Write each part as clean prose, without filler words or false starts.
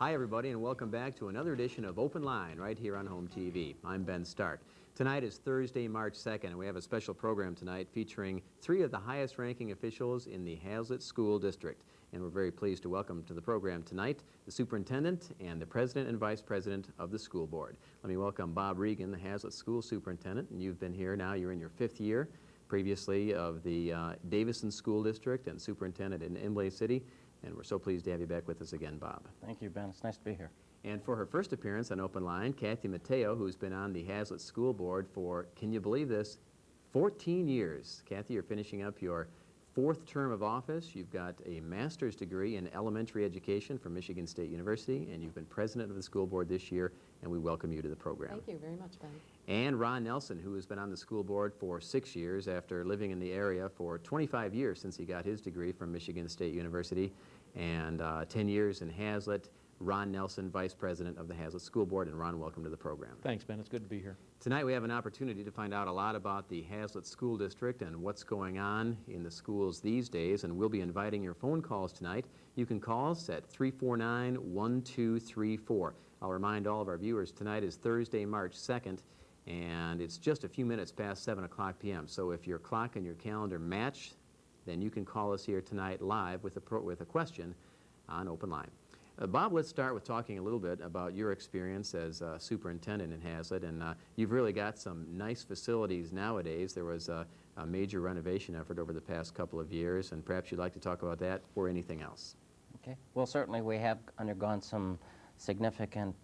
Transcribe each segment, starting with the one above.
Hi, everybody, and welcome back to another edition of Open Line right here on Home TV. I'm Ben Stark. Tonight is Thursday, March 2nd, and we have a special program tonight featuring three of the highest-ranking officials in the Hazlet School District. And we're very pleased to welcome to the program tonight the superintendent and the president and vice president of the school board. Let me welcome Bob Regan, the Hazlet School Superintendent, and you've been here now. You're in your 5th year, previously of the Davison School District and superintendent in Imlay City. And we're so pleased to have you back with us again, Bob. Thank you, Ben. It's nice to be here. And for her first appearance on Open Line, Kathy Mateo, who's been on the Hazlet School Board for, can you believe this, 14 years. Kathy, you're finishing up your 4th term of office. You've got a master's degree in elementary education from Michigan State University, and you've been president of the school board this year, and we welcome you to the program. Thank you very much, Ben. And Ron Nelson, who has been on the school board for 6 years after living in the area for 25 years since he got his degree from Michigan State University, and 10 years in Hazlet. Ron Nelson, Vice President of the Hazlet School Board. And Ron, welcome to the program. Thanks, Ben. It's good to be here. Tonight we have an opportunity to find out a lot about the Hazlet School District and what's going on in the schools these days, and we'll be inviting your phone calls tonight. You can call us at 349-1234. I'll remind all of our viewers tonight is Thursday, March 2nd, and it's just a few minutes past 7 o'clock p.m. So if your clock and your calendar match, then you can call us here tonight live with a question on Open Line. Bob, let's start with talking a little bit about your experience as superintendent in Hazlet, and you've really got some nice facilities nowadays. There was a major renovation effort over the past couple of years, and perhaps you'd like to talk about that or anything else. Okay. Well, certainly we have undergone some significant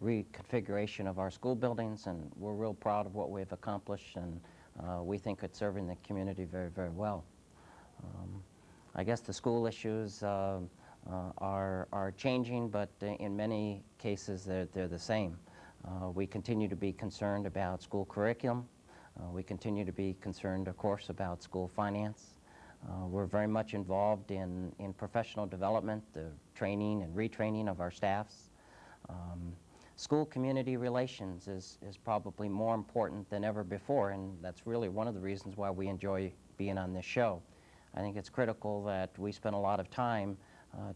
reconfiguration of our school buildings, and we're real proud of what we've accomplished, and we think it's serving the community very, very well. I guess the school issues are changing, but in many cases they're the same. We continue to be concerned about school curriculum. We continue to be concerned, of course, about school finance. We're very much involved in professional development, the training and retraining of our staffs. School community relations is probably more important than ever before, and that's really one of the reasons why we enjoy being on this show. I think it's critical that we spend a lot of time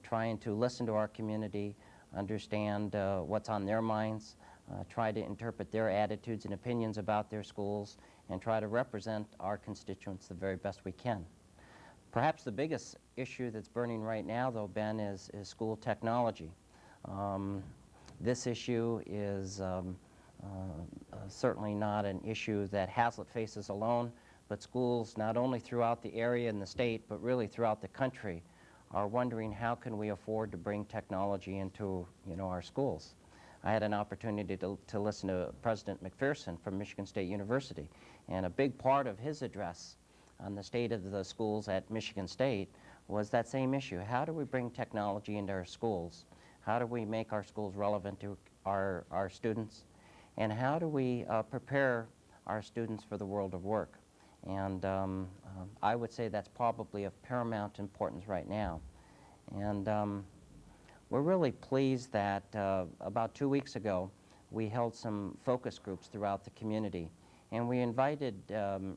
trying to listen to our community, understand what's on their minds, try to interpret their attitudes and opinions about their schools, and try to represent our constituents the very best we can. Perhaps the biggest issue that's burning right now, though, Ben, is school technology. This issue is certainly not an issue that Hazlet faces alone, but schools not only throughout the area and the state, but really throughout the country are wondering how can we afford to bring technology into our schools. I had an opportunity to listen to President McPherson from Michigan State University, and a big part of his address on the state of the schools at Michigan State was that same issue. How do we bring technology into our schools? How do we make our schools relevant to our students? And how do we prepare our students for the world of work? And I would say that's probably of paramount importance right now. And we're really pleased that about 2 weeks ago we held some focus groups throughout the community. And we invited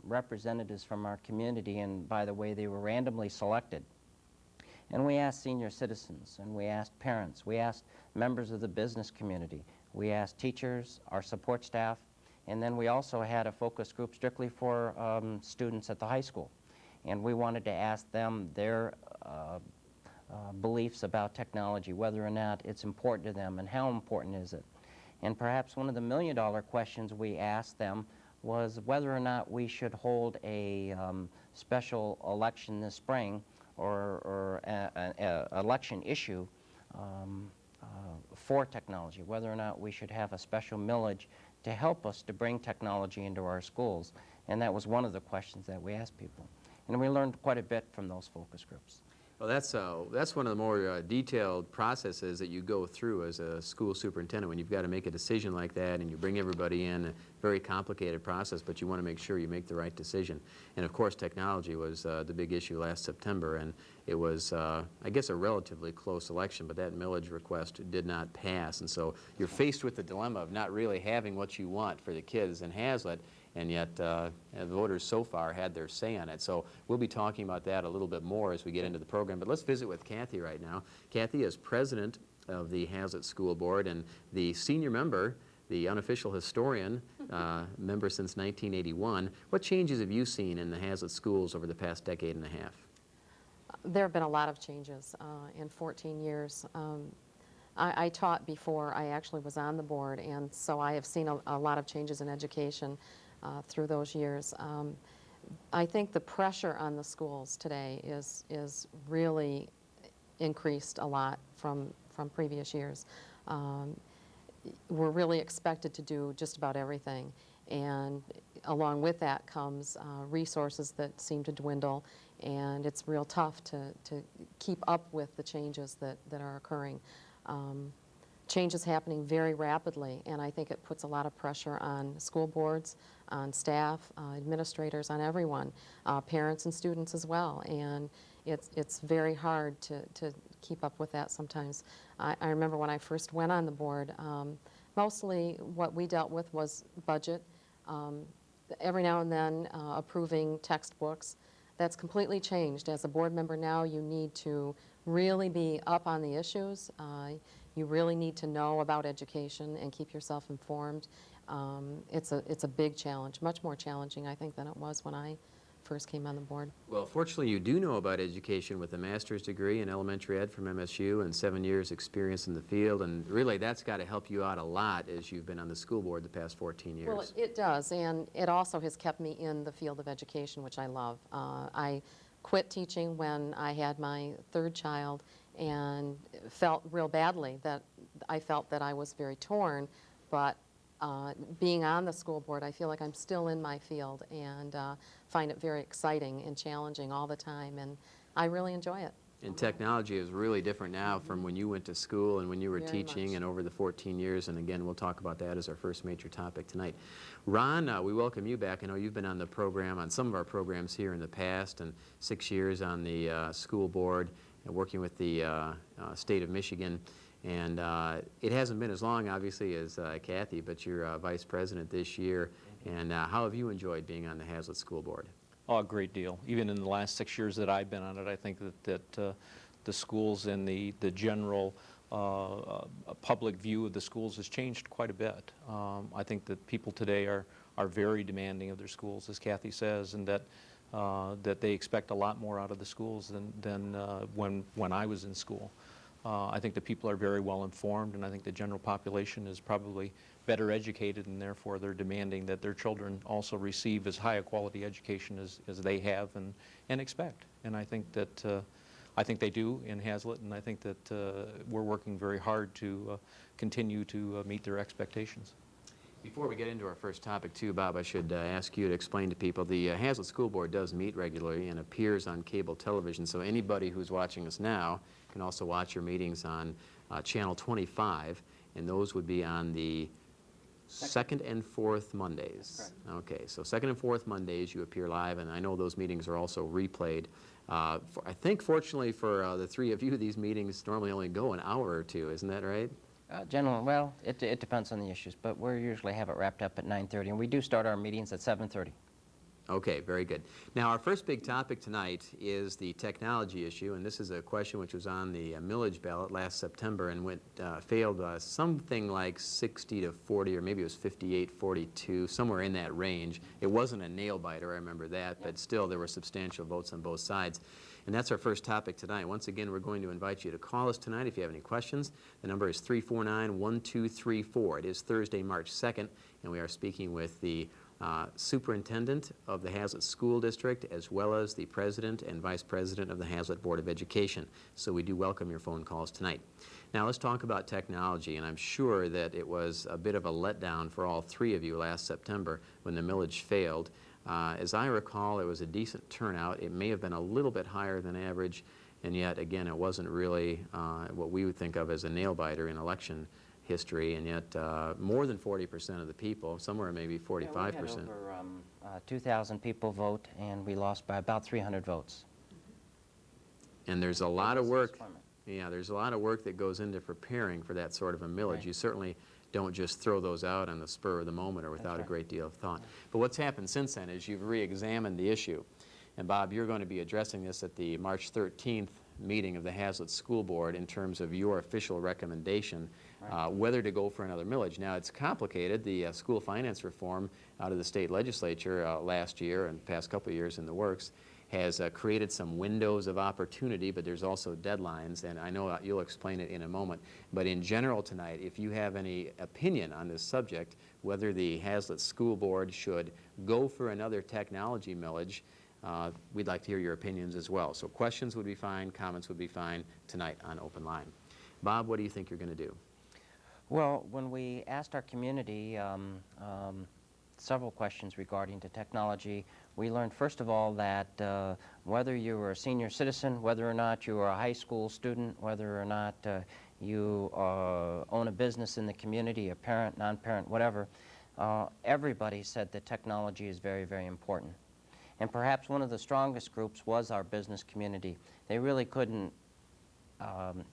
representatives from our community, and by the way, they were randomly selected. And we asked senior citizens, and we asked parents, we asked members of the business community, we asked teachers, our support staff, and then we also had a focus group strictly for students at the high school. And we wanted to ask them their beliefs about technology, whether or not it's important to them and how important is it. And perhaps one of the million-dollar questions we asked them was whether or not we should hold a special election this spring or an election issue for technology, whether or not we should have a special millage to help us to bring technology into our schools. And that was one of the questions that we asked people. And we learned quite a bit from those focus groups. Well, that's one of the more detailed processes that you go through as a school superintendent when you've got to make a decision like that and you bring everybody in. A very complicated process, but you want to make sure you make the right decision. And of course, technology was the big issue last September, and it was, I guess, a relatively close election, but that millage request did not pass. And so you're faced with the dilemma of not really having what you want for the kids in Hazlet, and yet the voters so far had their say on it. So we'll be talking about that a little bit more as we get into the program. But let's visit with Kathy right now. Kathy is president of the Hazlitt School Board and the senior member, the unofficial historian, member since 1981. What changes have you seen in the Hazlitt schools over the past decade and a half? There have been a lot of changes in 14 years. I taught before I actually was on the board, and so I have seen a lot of changes in education through those years. I think the pressure on the schools today is really increased a lot from previous years. We're really expected to do just about everything, and along with that comes resources that seem to dwindle, and it's real tough to keep up with the changes that are occurring. Change is happening very rapidly, and I think it puts a lot of pressure on school boards, on staff, administrators, on everyone, parents and students as well, and it's very hard to keep up with that sometimes. I remember when I first went on the board, mostly what we dealt with was budget, every now and then approving textbooks. That's completely changed. As a board member now, you need to really be up on the issues. You really need to know about education and keep yourself informed. It's a big challenge, much more challenging, I think, than it was when I first came on the board. Well, fortunately, you do know about education with a master's degree in elementary ed from MSU and 7 years experience in the field, and really that's got to help you out a lot as you've been on the school board the past 14 years. Well, it does, and it also has kept me in the field of education, which I love. I quit teaching when I had my third child and felt real badly that I felt that I was very torn, but being on the school board, I feel like I'm still in my field and find it very exciting and challenging all the time, and I really enjoy it. And technology is really different now from when you went to school and when you were Very teaching much. and over the 14 years, and again, we'll talk about that as our first major topic tonight. Ron, we welcome you back. I know you've been on the program, on some of our programs here in the past, and 6 years on the school board and working with the state of Michigan. And it hasn't been as long, obviously, as Kathy, but you're vice president this year. And how have you enjoyed being on the Hazlitt School Board? Oh, a great deal. Even in the last 6 years that I've been on it, I think that the schools and the general public view of the schools has changed quite a bit. I think that people today are very demanding of their schools, as Kathy says, and that they expect a lot more out of the schools than when I was in school. I think that people are very well informed, and I think the general population is probably better educated, and therefore they're demanding that their children also receive as high a quality education as they have and expect. And I think they do in Hazlitt, and I think that we're working very hard to continue to meet their expectations. Before we get into our first topic, too, Bob, I should ask you to explain to people, the Hazlitt School Board does meet regularly and appears on cable television, so anybody who's watching us now can also watch your meetings on Channel 25, and those would be on the second and fourth Mondays. Okay, so second and fourth Mondays you appear live, and I know those meetings are also replayed. I think, fortunately for the three of you, these meetings normally only go an hour or two, isn't that right? Generally, well, it depends on the issues, but we usually have it wrapped up at 9:30, and we do start our meetings at 7:30. Okay, very good. Now, our first big topic tonight is the technology issue, and this is a question which was on the millage ballot last September and failed something like 60 to 40, or maybe it was 58-42, somewhere in that range. It wasn't a nail-biter, I remember that, but still there were substantial votes on both sides. And that's our first topic tonight. Once again, we're going to invite you to call us tonight if you have any questions. The number is 349-1234. It is Thursday, March 2nd, and we are speaking with the superintendent of the Hazlitt School District, as well as the president and vice president of the Hazlitt Board of Education. So we do welcome your phone calls tonight. Now let's talk about technology, and I'm sure that it was a bit of a letdown for all three of you last September when the millage failed. As I recall, it was a decent turnout. It may have been a little bit higher than average, and yet, again, it wasn't really what we would think of as a nail-biter in election history, and yet more than 40% of the people, somewhere maybe 45%. Yeah, we had over 2,000 people vote, and we lost by about 300 votes. And there's a lot of work. Yeah, there's a lot of work that goes into preparing for that sort of a millage. Right. You certainly don't just throw those out on the spur of the moment or without a great deal of thought. But what's happened since then is you've re-examined the issue. And Bob, you're going to be addressing this at the March 13th meeting of the Hazlet School Board in terms of your official recommendation whether to go for another millage. Now, it's complicated. The school finance reform out of the state legislature last year and past couple of years in the works has created some windows of opportunity, but there's also deadlines, and I know you'll explain it in a moment. But in general tonight, if you have any opinion on this subject, whether the Hazlet School Board should go for another technology millage, we'd like to hear your opinions as well. So questions would be fine, comments would be fine tonight on Open Line. Bob, what do you think you're going to do? Well, when we asked our community several questions regarding to technology, we learned first of all that whether you were a senior citizen, whether or not you were a high school student, whether or not you own a business in the community, a parent, non-parent, whatever, everybody said that technology is very, very important. And perhaps one of the strongest groups was our business community. They really couldn't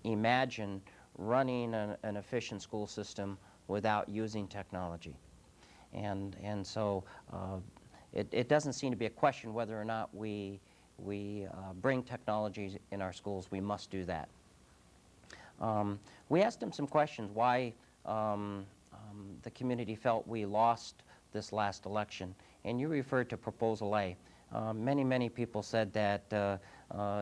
imagine running an efficient school system without using technology. And so it doesn't seem to be a question whether or not we bring technologies in our schools. We must do that. We asked them some questions why the community felt we lost this last election. And you referred to Proposal A. Many people said that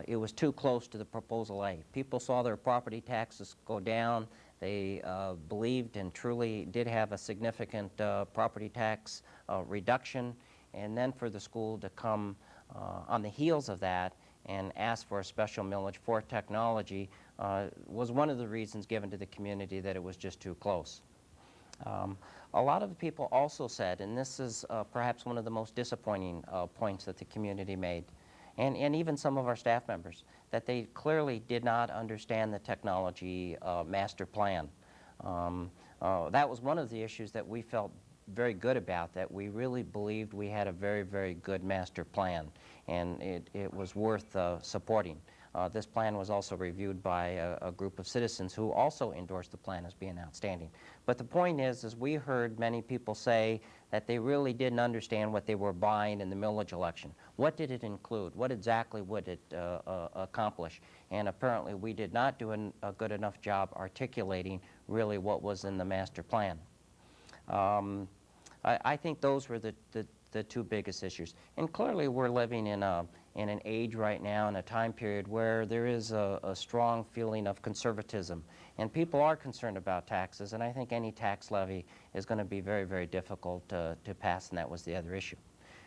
it was too close to the Proposal A. People saw their property taxes go down. They believed and truly did have a significant property tax reduction. And then for the school to come on the heels of that and ask for a special millage for technology was one of the reasons given to the community that it was just too close. A lot of the people also said, and this is perhaps one of the most disappointing points that the community made, and even some of our staff members, that they clearly did not understand the technology master plan. That was one of the issues that we felt very good about, that we really believed we had a very, very good master plan, and it was worth supporting. This plan was also reviewed by a group of citizens who also endorsed the plan as being outstanding. But the point is we heard many people say that they really didn't understand what they were buying in the millage election. What did it include? What exactly would it accomplish? And apparently we did not do a good enough job articulating really what was in the master plan. I think those were the two biggest issues. And clearly we're living in an age right now, in a time period where there is a strong feeling of conservatism. And people are concerned about taxes, and I think any tax levy is going to be very, very difficult to pass, and that was the other issue.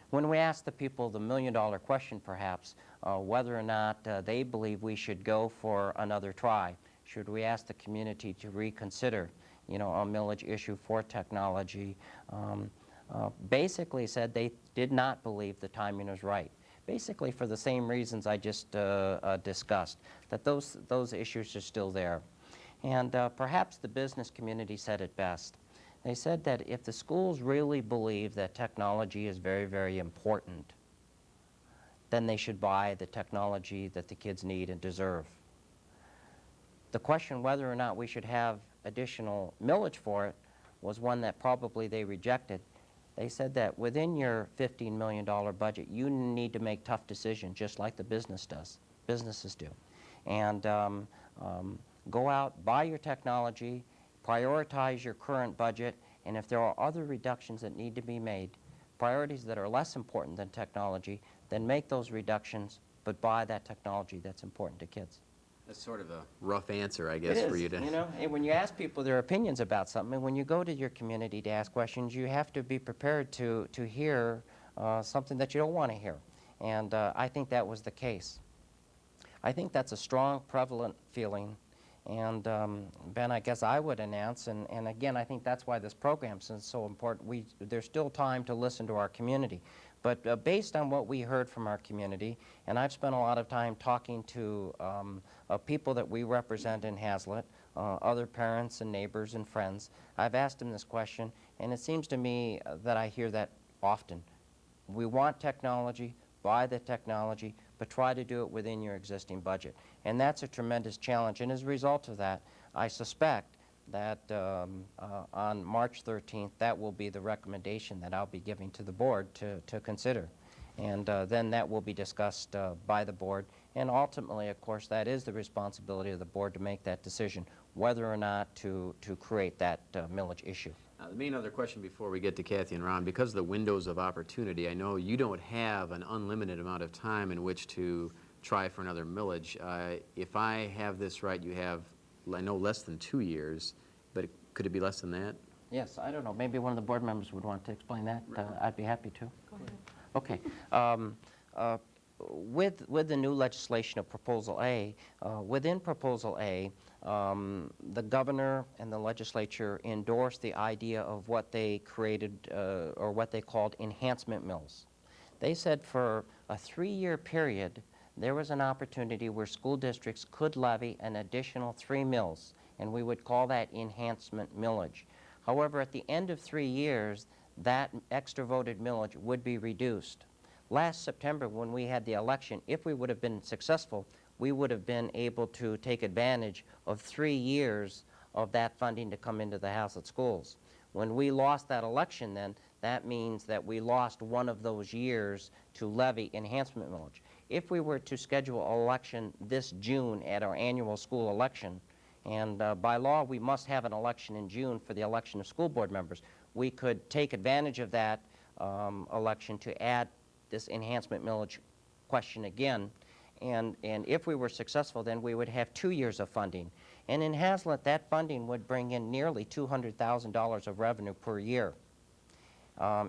When we asked the people the million-dollar question, perhaps, whether or not they believe we should go for another try, should we ask the community to reconsider, a millage issue for technology, basically said they did not believe the timing was right. Basically for the same reasons I just discussed, that those issues are still there. And perhaps the business community said it best. They said that if the schools really believe that technology is very, very important, then they should buy the technology that the kids need and deserve. The question whether or not we should have additional millage for it was one that probably they rejected. They said that within your $15 million budget, you need to make tough decisions, just like the businesses do. And go out, buy your technology, prioritize your current budget, and if there are other reductions that need to be made, priorities that are less important than technology, then make those reductions, but buy that technology that's important to kids. That's sort of a rough answer, I guess, for you to... And when you ask people their opinions about something, and when you go to your community to ask questions, you have to be prepared to hear something that you don't want to hear. And I think that was the case. I think that's a strong, prevalent feeling. And Ben, I guess I would announce, and again, I think that's why this program is so important. There's still time to listen to our community. But based on what we heard from our community, and I've spent a lot of time talking to people that we represent in Hazlet, other parents and neighbors and friends, I've asked them this question, and it seems to me that I hear that often. We want technology, buy the technology, but try to do it within your existing budget. And that's a tremendous challenge. And as a result of that, I suspect that on March 13th, that will be the recommendation that I'll be giving to the board to consider. And then that will be discussed by the board. And ultimately, of course, that is the responsibility of the board to make that decision, whether or not to create that millage issue. The main other question before we get to Kathy and Ron, because of the windows of opportunity, I know you don't have an unlimited amount of time in which to try for another millage. If I have this right, you have, I know, less than 2 years, but could it be less than that? Yes, I don't know. Maybe one of the board members would want to explain that. I'd be happy to. Go ahead. Okay. With the new legislation of Proposal A, within Proposal A, the governor and the legislature endorsed the idea of what they created or what they called enhancement mills. They said for a 3-year period, there was an opportunity where school districts could levy an additional 3 mills, and we would call that enhancement millage. However, at the end of 3 years, that extra voted millage would be reduced. Last September, when we had the election, if we would have been successful, we would have been able to take advantage of 3 years of that funding to come into the Hazlet schools. When we lost that election then, that means that we lost one of those years to levy enhancement millage. If we were to schedule an election this June at our annual school election, and by law we must have an election in June for the election of school board members, we could take advantage of that election to add this enhancement millage question again. And if we were successful, then we would have 2 years of funding. And in Hazlet, that funding would bring in nearly $200,000 of revenue per year.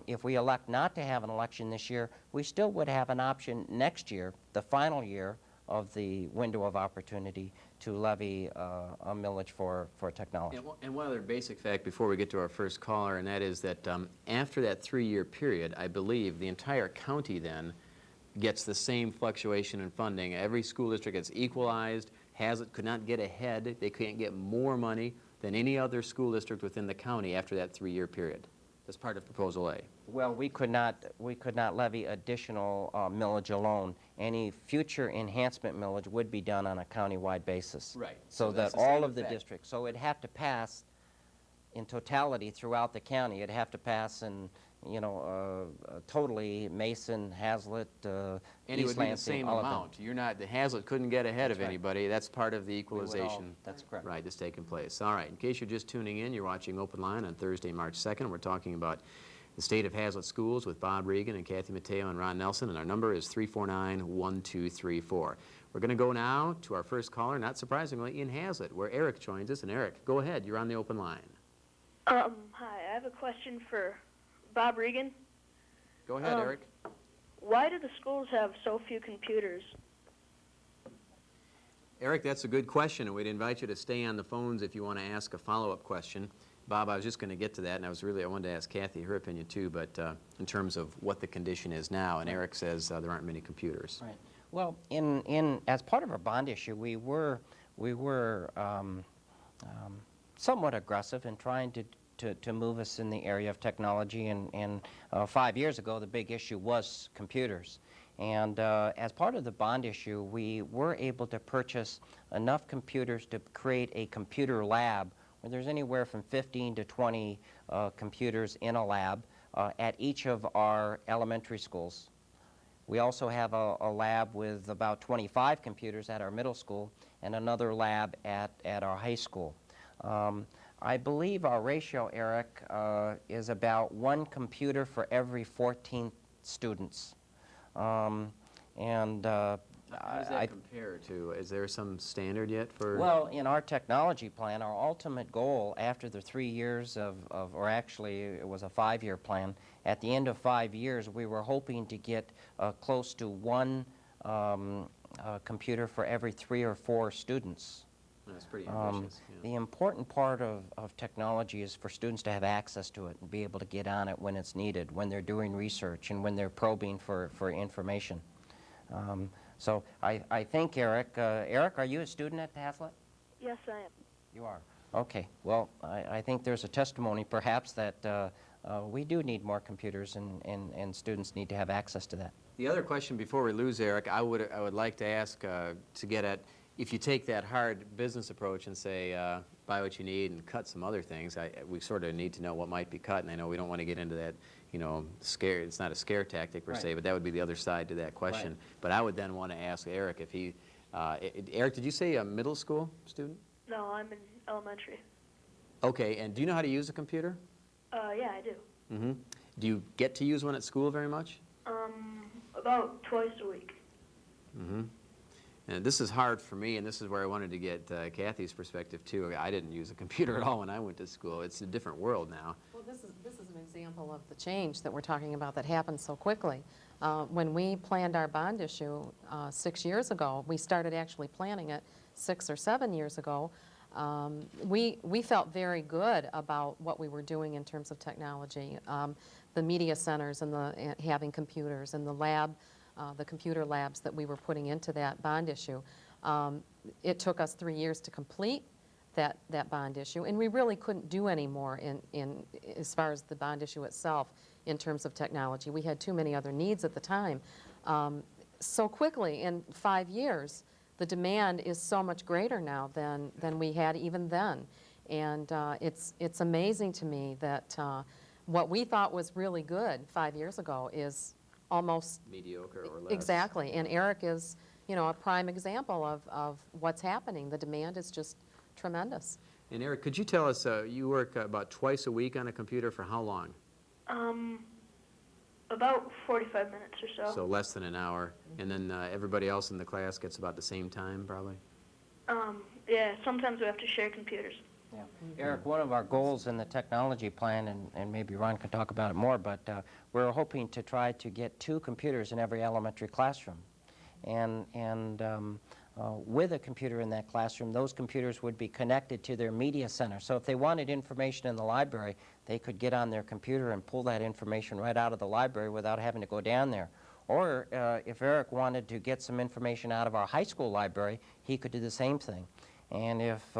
If we elect not to have an election this year, we still would have an option next year, the final year of the window of opportunity, to levy a millage for technology. And one other basic fact before we get to our first caller, and that is that after that 3-year period, I believe the entire county then gets the same fluctuation in funding. Every school district gets equalized. Hazlet could not get ahead. They can't get more money than any other school district within the county after that 3-year period. That's part of Proposal A. Well, we could not levy additional millage alone. Any future enhancement millage would be done on a county-wide basis. Right. So that's that the same all of the effect. districts, so it'd have to pass in totality throughout the county. It'd have to pass in, totally Mason, Hazlet, And it East would be the Lansing, same all of them. amount. You're not, the Hazlet couldn't get ahead That's of right. anybody. That's part of the We would all- equalization. That's correct. Right, that's taking place. All right, in case you're just tuning in, you're watching Open Line on Thursday, March 2nd. We're talking about the state of Hazlet schools with Bob Regan and Kathy Mateo and Ron Nelson, and our number is 349-1234. We're going to go now to our first caller, not surprisingly, in Hazlet, where Eric joins us. And Eric, go ahead. You're on the Open Line. Hi, I have a question for Bob Regan. Go ahead, Eric. Why do the schools have so few computers? Eric, that's a good question, and we'd invite you to stay on the phones if you want to ask a follow-up question. Bob, I was just going to get to that, and I wanted to ask Kathy her opinion too, but in terms of what the condition is now, and Eric says there aren't many computers. Right. Well, as part of our bond issue, we were somewhat aggressive in trying to move us in the area of technology, and 5 years ago, the big issue was computers. And as part of the bond issue, we were able to purchase enough computers to create a computer lab where there's anywhere from 15 to 20 computers in a lab at each of our elementary schools. We also have a lab with about 25 computers at our middle school and another lab at our high school. I believe our ratio, Eric, is about 1 computer for every 14 students. How does that compare to, is there some standard yet for? Well, in our technology plan, our ultimate goal after the 3 years or actually it was a 5-year plan, at the end of 5 years we were hoping to get close to 1 computer for every 3 or 4 students. That's pretty ambitious. Yeah. The important part of technology is for students to have access to it and be able to get on it when it's needed, when they're doing research and when they're probing for information. So I think, Eric, are you a student at Hazlet? Yes, I am. You are. Okay. Well, I think there's a testimony perhaps that we do need more computers and students need to have access to that. The other question before we lose Eric, I would like to ask to get at, if you take that hard business approach and say, buy what you need and cut some other things. We sort of need to know what might be cut, and I know we don't want to get into that, you know, scare. It's not a scare tactic per se, but that would be the other side to that question. Right. But I would then want to ask Eric if he, Eric, did you say a middle school student? No, I'm in elementary. Okay, and do you know how to use a computer? Yeah, I do. Mm-hmm. Do you get to use one at school very much? About twice a week. Mm-hmm. And this is hard for me, and this is where I wanted to get Kathy's perspective too. I didn't use a computer at all when I went to school. It's a different world now. Well, this is an example of the change that we're talking about that happened so quickly. When we planned our bond issue 6 years ago, we started actually planning it 6 or 7 years ago. We felt very good about what we were doing in terms of technology. The media centers and having computers and the lab, the computer labs that we were putting into that bond issue. It took us 3 years to complete that bond issue, and we really couldn't do any more in as far as the bond issue itself in terms of technology. We had too many other needs at the time. So quickly, in 5 years, the demand is so much greater now than we had even then. And it's amazing to me that what we thought was really good 5 years ago is almost Mediocre or less. exactly. And Eric is, you know, a prime example of what's happening. The demand is just tremendous. And Eric, could you tell us, you work about twice a week on a computer for how long? About 45 minutes or so. So less than an hour. And then everybody else in the class gets about the same time, probably? Yeah, sometimes we have to share computers. Yeah. Eric, one of our goals in the technology plan, and maybe Ron can talk about it more, but we're hoping to try to get 2 computers in every elementary classroom. And with a computer in that classroom, those computers would be connected to their media center. So if they wanted information in the library, they could get on their computer and pull that information right out of the library without having to go down there. Or if Eric wanted to get some information out of our high school library, he could do the same thing. And if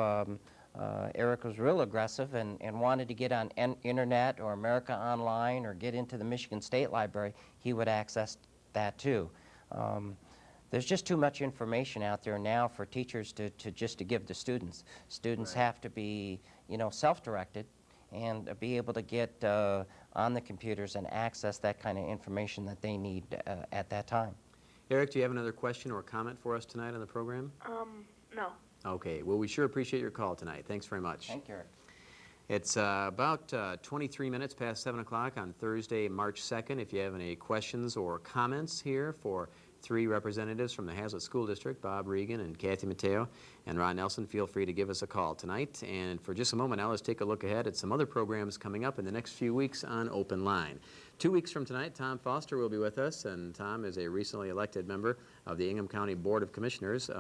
Eric was real aggressive and wanted to get on internet or America Online or get into the Michigan State Library, he would access that too. There's just too much information out there now for teachers to give to students. Students have to be, you know, self-directed and be able to get on the computers and access that kind of information that they need at that time. Eric, do you have another question or comment for us tonight on the program? No. Okay, well, we sure appreciate your call tonight. Thanks very much. Thank you, Eric. It's about 23 minutes past 7 o'clock on Thursday, March 2nd. If you have any questions or comments here for 3 representatives from the Hazlet School District, Bob Regan and Kathy Mateo and Ron Nelson, feel free to give us a call tonight. And for just a moment now, let's take a look ahead at some other programs coming up in the next few weeks on Open Line. 2 weeks from tonight, Tom Foster will be with us, and Tom is a recently elected member of the Ingham County Board of Commissioners,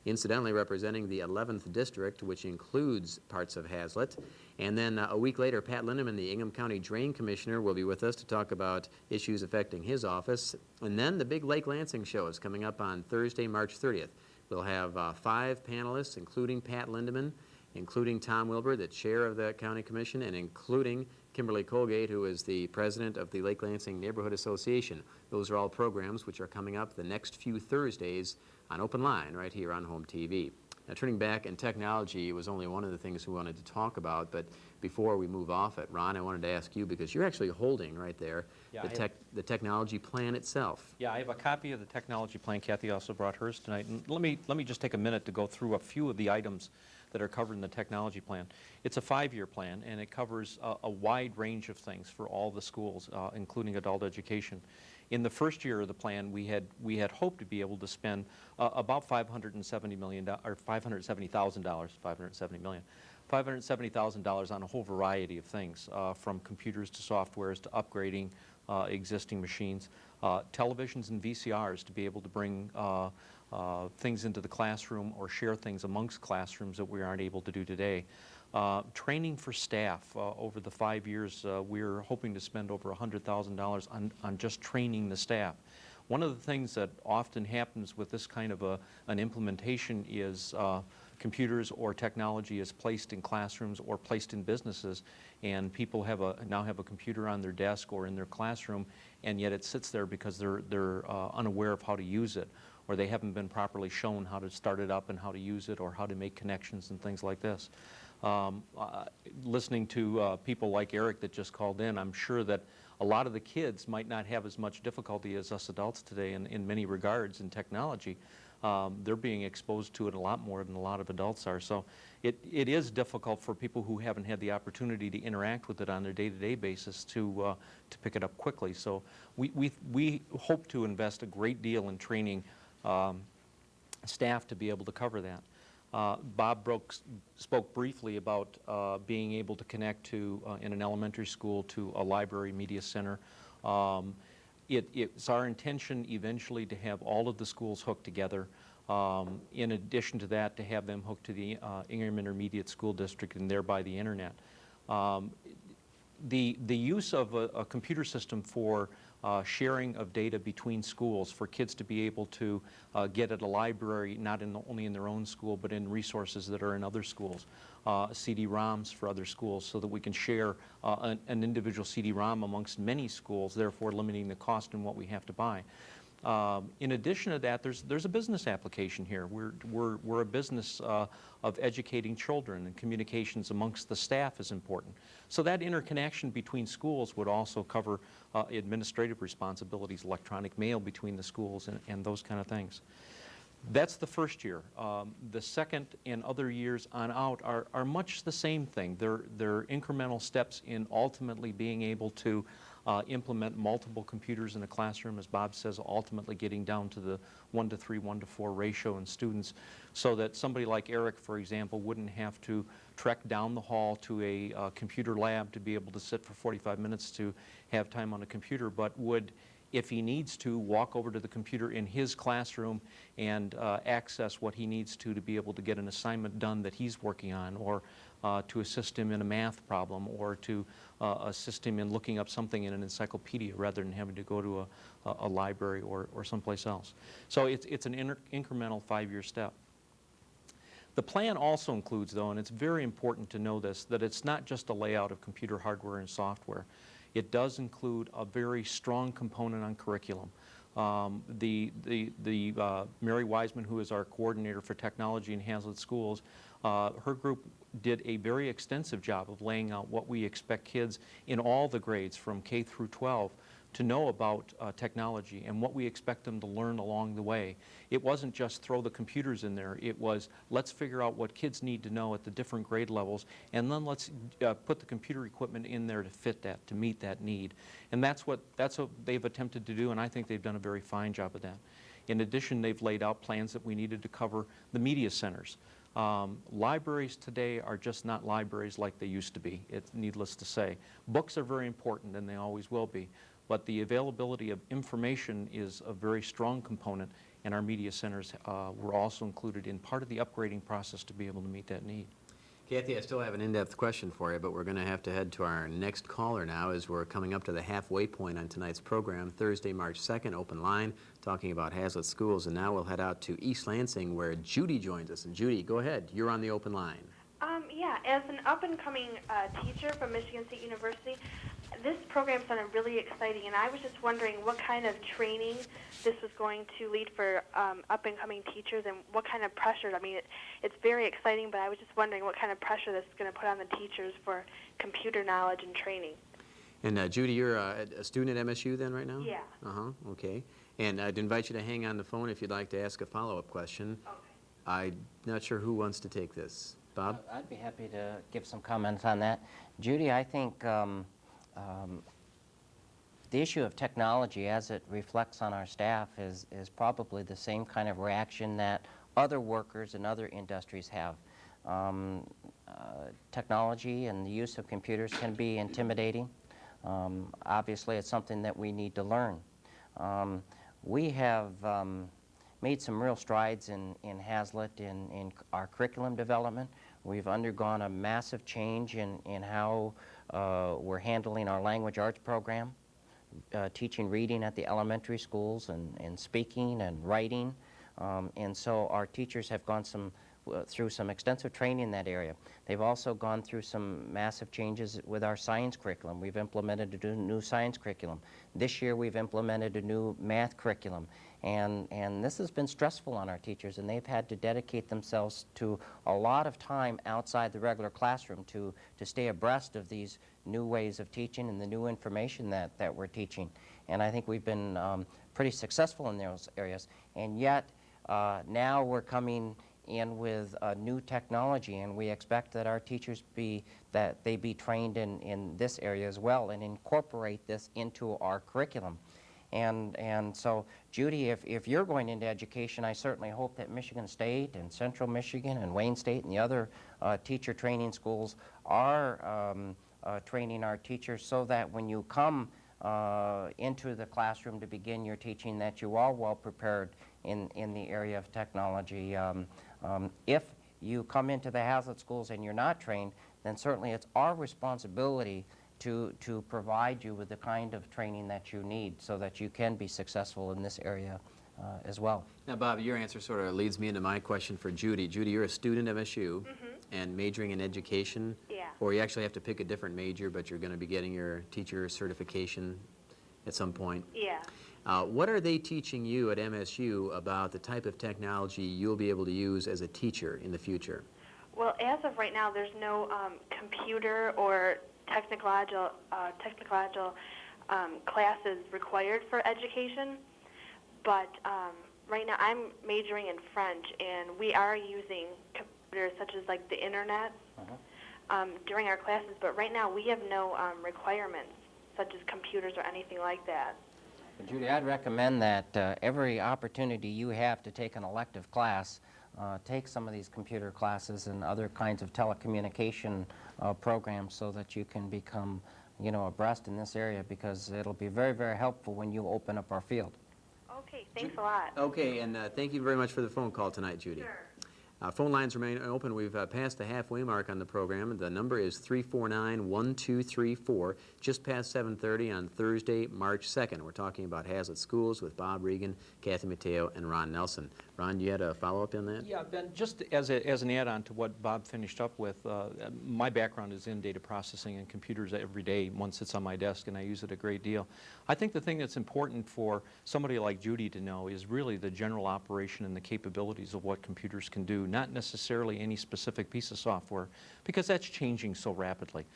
incidentally representing the 11th District, which includes parts of Hazlet. And then a week later, Pat Lindeman, the Ingham County Drain Commissioner, will be with us to talk about issues affecting his office. And then the big Lake Lansing show is coming up on Thursday, March 30th. We'll have 5 panelists, including Pat Lindeman, including Tom Wilbur, the chair of the County Commission, and including Kimberly Colgate, who is the president of the Lake Lansing Neighborhood Association. Those are all programs which are coming up the next few Thursdays on Open Line right here on Home TV. Now, turning back, and technology was only one of the things we wanted to talk about, but before we move off it, Ron, I wanted to ask you, because you're actually holding right there the technology plan itself. Yeah, I have a copy of the technology plan. Kathy also brought hers tonight. And let me just take a minute to go through a few of the items that are covered in the technology plan. It's a 5-year plan, and it covers a wide range of things for all the schools, including adult education. In the first year of the plan, we had hoped to be able to spend about $570 million, or $570,000, $570 million, $570,000 on a whole variety of things, from computers to softwares to upgrading existing machines, televisions and VCRs to be able to bring things into the classroom or share things amongst classrooms that we aren't able to do today. Training for staff. Over the 5 years, we're hoping to spend over $100,000 on just training the staff. One of the things that often happens with this kind of an implementation is computers or technology is placed in classrooms or placed in businesses, and people now have a computer on their desk or in their classroom, and yet it sits there because they're unaware of how to use it, or they haven't been properly shown how to start it up and how to use it or how to make connections and things like this. Listening to people like Eric that just called in, I'm sure that a lot of the kids might not have as much difficulty as us adults today in many regards in technology. They're being exposed to it a lot more than a lot of adults are. So it is difficult for people who haven't had the opportunity to interact with it on their day-to-day basis to pick it up quickly. So we hope to invest a great deal in training staff to be able to cover that. Bob spoke briefly about being able to connect to, in an elementary school, to a library media center. It's our intention eventually to have all of the schools hooked together. In addition to that, to have them hooked to the Ingham Intermediate School District and thereby the internet. The use of a computer system for sharing of data between schools for kids to be able to get at a library, not only in their own school, but in resources that are in other schools. CD-ROMs for other schools so that we can share an individual CD-ROM amongst many schools, therefore limiting the cost in what we have to buy. In addition to that, there's a business application here. We're a business of educating children, and communications amongst the staff is important. So that interconnection between schools would also cover administrative responsibilities, electronic mail between the schools, and those kind of things. That's the first year. The second and other years on out are much the same thing. They're incremental steps in ultimately being able to implement multiple computers in a classroom, as Bob says, ultimately getting down to the 1-to-3, 1-to-4 ratio in students, so that somebody like Eric, for example, wouldn't have to trek down the hall to a computer lab to be able to sit for 45 minutes to have time on a computer, but would, if he needs to, walk over to the computer in his classroom and access what he needs to be able to get an assignment done that he's working on, or to assist him in a math problem, or to assist him in looking up something in an encyclopedia rather than having to go to a library or someplace else. So it's an incremental 5-year step. The plan also includes, though, and it's very important to know this, that it's not just a layout of computer hardware and software. It does include a very strong component on curriculum. Mary Wiseman, who is our coordinator for technology in Hazlitt Schools, her group did a very extensive job of laying out what we expect kids in all the grades from K through 12 to know about technology and what we expect them to learn along the way. It wasn't just throw the computers in there. It was, let's figure out what kids need to know at the different grade levels, and then let's put the computer equipment in there to fit that, to meet that need. And that's what they've attempted to do, and I think they've done a very fine job of that. In addition, they've laid out plans that we needed to cover the media centers. Libraries today are just not libraries like they used to be, it's needless to say. Books are very important, and they always will be. But the availability of information is a very strong component, and our media centers were also included in part of the upgrading process to be able to meet that need. Kathy, I still have an in-depth question for you, but we're going to have to head to our next caller now as we're coming up to the halfway point on tonight's program, Thursday, March 2nd, Open Line, talking about Hazlitt Schools. And now we'll head out to East Lansing, where Judy joins us. And Judy, go ahead. You're on the Open Line. Yeah, as an up-and-coming teacher from Michigan State University, this program sounded really exciting, and I was just wondering what kind of training this was going to lead for up-and-coming teachers, and what kind of pressure. I mean, it's very exciting, but I was just wondering what kind of pressure this is going to put on the teachers for computer knowledge and training. And Judy, you're a student at MSU then right now? Yeah. Okay. And I'd invite you to hang on the phone if you'd like to ask a follow-up question. Okay. I'm not sure who wants to take this. Bob? I'd be happy to give some comments on that. Judy, I think the issue of technology as it reflects on our staff is probably the same kind of reaction that other workers in other industries have. Technology and the use of computers can be intimidating. Obviously, it's something that we need to learn. We have made some real strides in Hazlitt in our curriculum development. We've undergone a massive change in how we're handling our language arts program, teaching reading at the elementary schools and speaking and writing. And so our teachers have gone through some extensive training in that area. They've also gone through some massive changes with our science curriculum. We've implemented a new science curriculum. This year we've implemented a new math curriculum. And this has been stressful on our teachers, and they've had to dedicate themselves to a lot of time outside the regular classroom to stay abreast of these new ways of teaching and the new information that we're teaching. And I think we've been pretty successful in those areas. And yet, now we're coming in with new technology, and we expect that our teachers be trained in this area as well and incorporate this into our curriculum. And so, Judy, if you're going into education, I certainly hope that Michigan State and Central Michigan and Wayne State and the other teacher training schools are training our teachers so that when you come into the classroom to begin your teaching, that you are well prepared in the area of technology. If you come into the Hazlitt schools and you're not trained, then certainly it's our responsibility to provide you with the kind of training that you need so that you can be successful in this area as well. Now, Bob, your answer sort of leads me into my question for Judy. Judy, you're a student at MSU and majoring in education. Yeah. Or you actually have to pick a different major, but you're going to be getting your teacher certification at some point. Yeah. What are they teaching you at MSU about the type of technology you'll be able to use as a teacher in the future? Well, as of right now, there's no computer or technological classes required for education, but right now I'm majoring in French, and we are using computers such as like the internet during our classes, but right now we have no requirements such as computers or anything like that. Well, Judy, I'd recommend that every opportunity you have to take an elective class, take some of these computer classes and other kinds of telecommunication programs so that you can become, abreast in this area, because it'll be very, very helpful when you open up our field. Okay, thanks a lot. Okay, and thank you very much for the phone call tonight, Judy. Sure. Phone lines remain open. We've passed the halfway mark on the program. The number is 349-1234, just past 7:30 on Thursday, March 2nd. We're talking about Hazlitt Schools with Bob Regan, Kathy Mateo, and Ron Nelson. Ron, you had a follow-up on that? Yeah, Ben, just as an add-on to what Bob finished up with, my background is in data processing and computers every day. Once it's on my desk, and I use it a great deal. I think the thing that's important for somebody like Judy to know is really the general operation and the capabilities of what computers can do, not necessarily any specific piece of software, because that's changing so rapidly.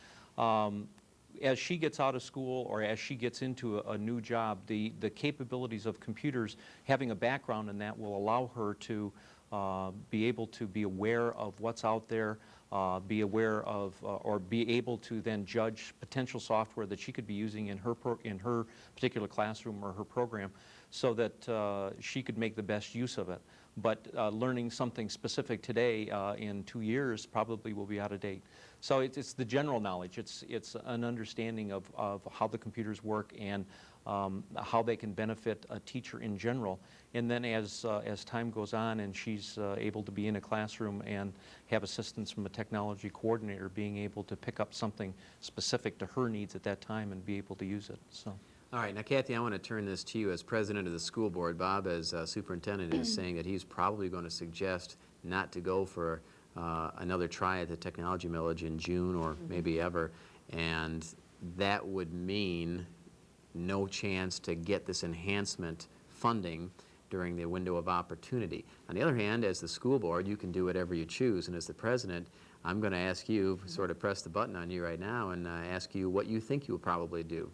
As she gets out of school or as she gets into a new job, the capabilities of computers, having a background in that, will allow her to be able to be aware of what's out there, be aware of or be able to then judge potential software that she could be using in her particular classroom or her program, so that she could make the best use of it. But learning something specific today in 2 years probably will be out of date. So it's the general knowledge. It's an understanding of how the computers work and how they can benefit a teacher in general. And then as time goes on and she's able to be in a classroom and have assistance from a technology coordinator, being able to pick up something specific to her needs at that time and be able to use it. So. All right, now Kathy, I want to turn this to you as president of the school board. Bob, as superintendent, is saying that he's probably going to suggest not to go for another try at the technology millage in June or maybe ever, and that would mean no chance to get this enhancement funding during the window of opportunity. On the other hand, as the school board, you can do whatever you choose, and as the president, I'm going to ask you, sort of press the button on you right now, and ask you what you think you'll probably do.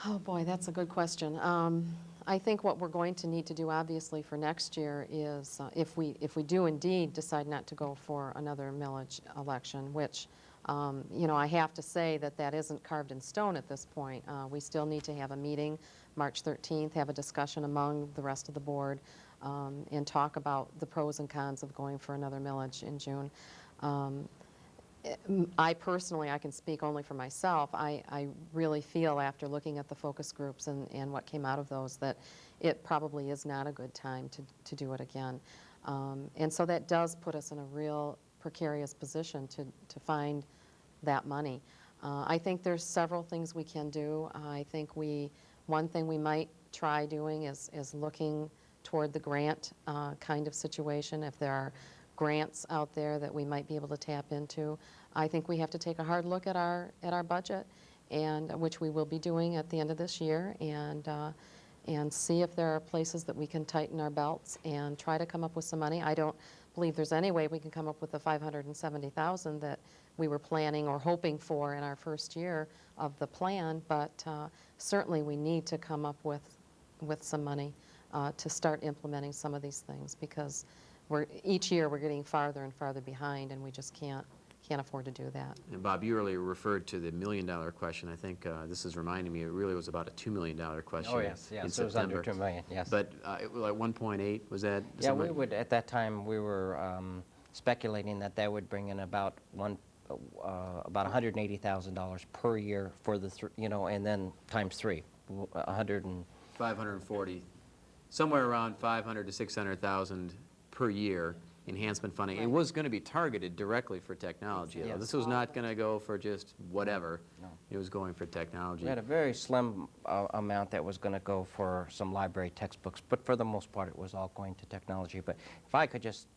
Oh boy, that's a good question. I think what we're going to need to do, obviously, for next year is, if we do indeed decide not to go for another millage election, which, I have to say that isn't carved in stone at this point. We still need to have a meeting March 13th, have a discussion among the rest of the board, and talk about the pros and cons of going for another millage in June. I personally, I can speak only for myself, I really feel after looking at the focus groups and what came out of those that it probably is not a good time to do it again. And so that does put us in a real precarious position to find that money. I think there's several things we can do. I think one thing we might try doing is looking toward the grant kind of situation. If there are grants out there that we might be able to tap into. I think we have to take a hard look at our budget, and which we will be doing at the end of this year, and see if there are places that we can tighten our belts and try to come up with some money. I don't believe there's any way we can come up with the $570,000 that we were planning or hoping for in our first year of the plan, but certainly we need to come up with some money to start implementing some of these things, because each year we're getting farther and farther behind, and we just can't afford to do that. And Bob, you earlier referred to the $1 million question. I think this is reminding me it really was about a $2 million question. Oh, yes, in yes, it was September. under $2 million, yes. But it was like 1.8, was that? Yeah, we would, at that time, we were speculating that would bring in about $180,000 per year for the, and then times 3, 540, somewhere around 500 to 600,000 per year enhancement funding. It was going to be targeted directly for technology. Yes. This was not going to go for just whatever. No. It was going for technology. We had a very slim amount that was going to go for some library textbooks, but for the most part it was all going to technology. But if I could just,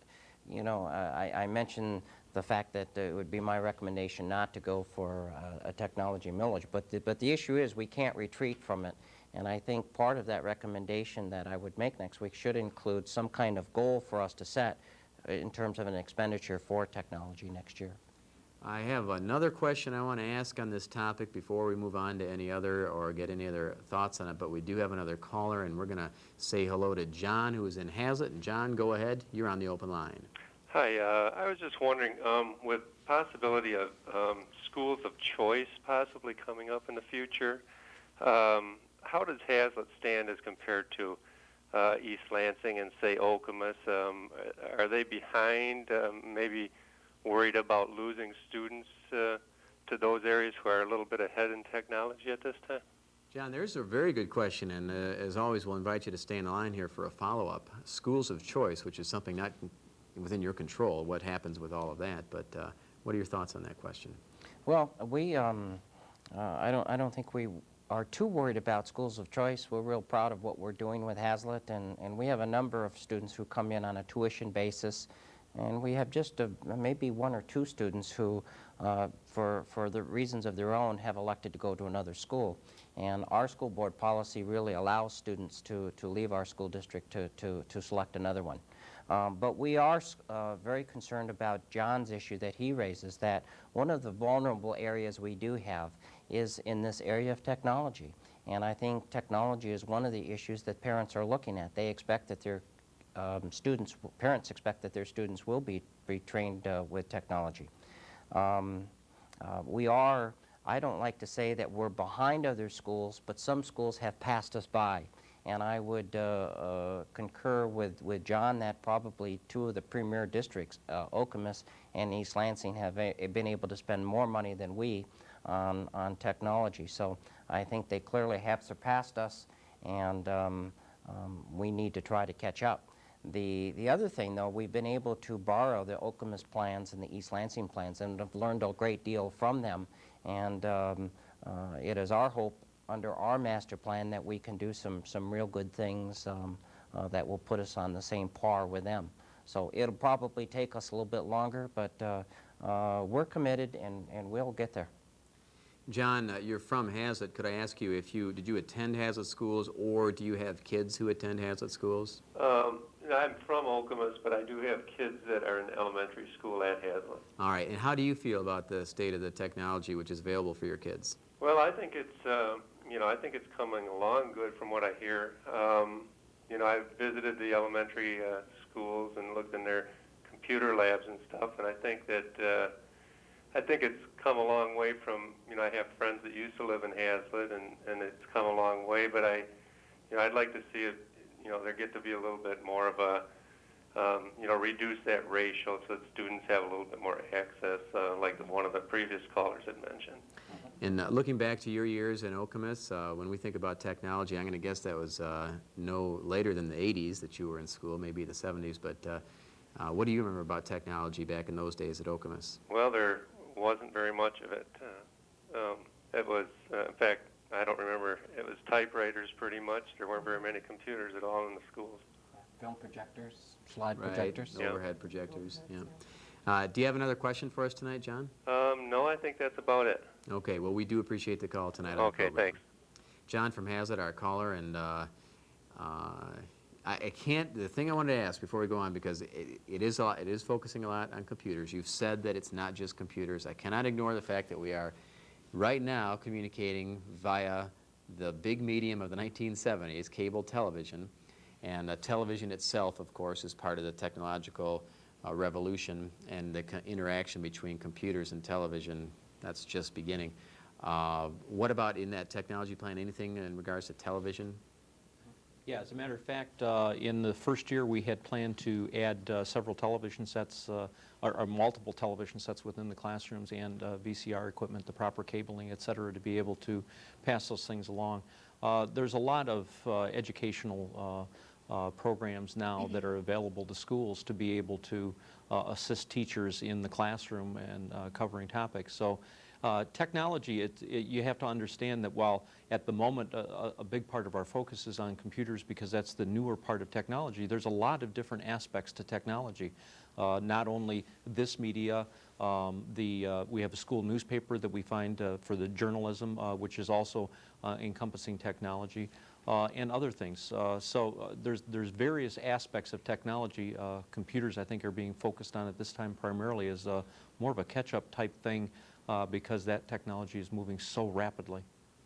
I mentioned the fact that it would be my recommendation not to go for a technology millage, but the issue is we can't retreat from it. And I think part of that recommendation that I would make next week should include some kind of goal for us to set in terms of an expenditure for technology next year. I have another question I want to ask on this topic before we move on to any other or get any other thoughts on it, but we do have another caller, and we're going to say hello to John, who is in Hazlet. And John, go ahead. You're on the open line. Hi, I was just wondering, with possibility of schools of choice possibly coming up in the future, how does Hazlet stand as compared to East Lansing and, say, Okemos? Are they behind, maybe worried about losing students to those areas who are a little bit ahead in technology at this time? John, there's a very good question, and as always, we'll invite you to stay in the line here for a follow-up. Schools of choice, which is something not within your control, what happens with all of that, but what are your thoughts on that question? Well, I don't think we are too worried about schools of choice. We're real proud of what we're doing with Hazlet, and we have a number of students who come in on a tuition basis, and we have just maybe 1 or 2 students who, for the reasons of their own, have elected to go to another school. And our school board policy really allows students to leave our school district to select another one. But we are very concerned about John's issue that he raises, that one of the vulnerable areas we do have is in this area of technology. And I think technology is one of the issues that parents are looking at. They expect that their parents expect that their students will be trained with technology. I don't like to say that we're behind other schools, but some schools have passed us by. And I would concur with John that probably 2 of the premier districts, Okemos and East Lansing, have been able to spend more money than we on technology. So I think they clearly have surpassed us, and we need to try to catch up. The other thing, though, we've been able to borrow the Okemos plans and the East Lansing plans and have learned a great deal from them. And it is our hope under our master plan that we can do some real good things that will put us on the same par with them. So it'll probably take us a little bit longer, but we're committed, and we'll get there. John, you're from Hazlet. Could I ask you did you attend Hazlet schools, or do you have kids who attend Hazlet schools? I'm from Okemos, but I do have kids that are in elementary school at Hazlet. All right, and how do you feel about the state of the technology which is available for your kids? Well, I think it's I think it's coming along good from what I hear. I've visited the elementary schools and looked in their computer labs and stuff, and I think that it's come a long way from, I have friends that used to live in Hazlet, and it's come a long way, but I'd like to see it, there get to be a little bit more of a, reduce that ratio so that students have a little bit more access, like one of the previous callers had mentioned. And looking back to your years in Okemos, when we think about technology, I'm going to guess that was no later than the 80s that you were in school, maybe the 70s, but what do you remember about technology back in those days at Okemos? Well, there wasn't very much of it. It was, in fact, I don't remember, it was typewriters pretty much. There weren't very many computers at all in the schools. Film projectors, slide Right, projectors. Yeah. overhead projectors, Overheads, yeah. Do you have another question for us tonight, John? No, I think that's about it. Okay, well, we do appreciate the call tonight on the Okay, program. thanks. John from Hazlet, our caller, and I can't, the thing I wanted to ask before we go on, because it is focusing a lot on computers. You've said that it's not just computers. I cannot ignore the fact that we are right now communicating via the big medium of the 1970s, cable television, and television itself, of course, is part of the technological revolution, and the interaction between computers and television, that's just beginning. What about in that technology plan, anything in regards to television? Yeah, as a matter of fact, in the first year we had planned to add several television sets, or multiple television sets within the classrooms, and VCR equipment, the proper cabling, et cetera, to be able to pass those things along. There's a lot of educational programs now that are available to schools to be able to assist teachers in the classroom and covering topics. So technology, you have to understand that while at the moment a big part of our focus is on computers because that's the newer part of technology, there's a lot of different aspects to technology. Not only this media, we have a school newspaper that we find for the journalism, which is also encompassing technology, and other things. So there's various aspects of technology. Computers, I think, are being focused on at this time primarily as more of a catch-up type thing because that technology is moving so rapidly.